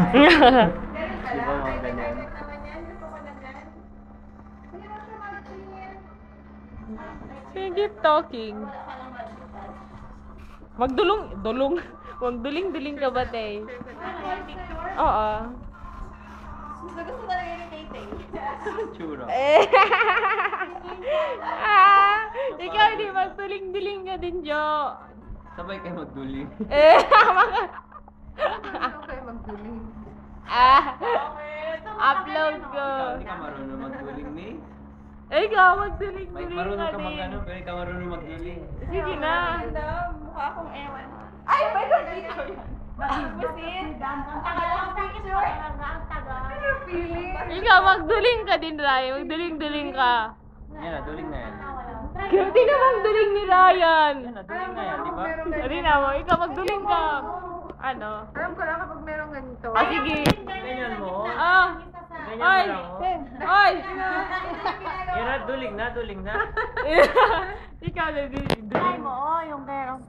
Di ba mga ganyan? Keep talking. Magduling ka ba, Tay? Oo. Gusto na rin ni Tay. Tsura. Ikaw di magduling-duling ka din, Jo. Sabay kayo magduling. Okay, magduling. Upload ko. Hindi ka marunong magduling, ni? Ikaw, magduling-duling Marunong ka ka din. mag-ano, pero hindi ka marunong magduling. Sige na. Mukha akong ewan. Ay, may dito yan. Basin. Ang tagal lang picture. Ang tagal. Ano yung feeling? Ikaw, magduling ka din, Ray. Magduling-duling ka. Yan na, duling na yan. Hindi na magduling ni Ryan. Yan na, duling na yan, di ba? Hindi na mo, ikaw magduling ka. Ano? Alam ko lang kapag merong ganito. Sige. Ganyan mo. Ganyan Oy! mo lang, oh. Oy! Yan na, duling na, duling na. Ikaw na din. Ay mo, yung merong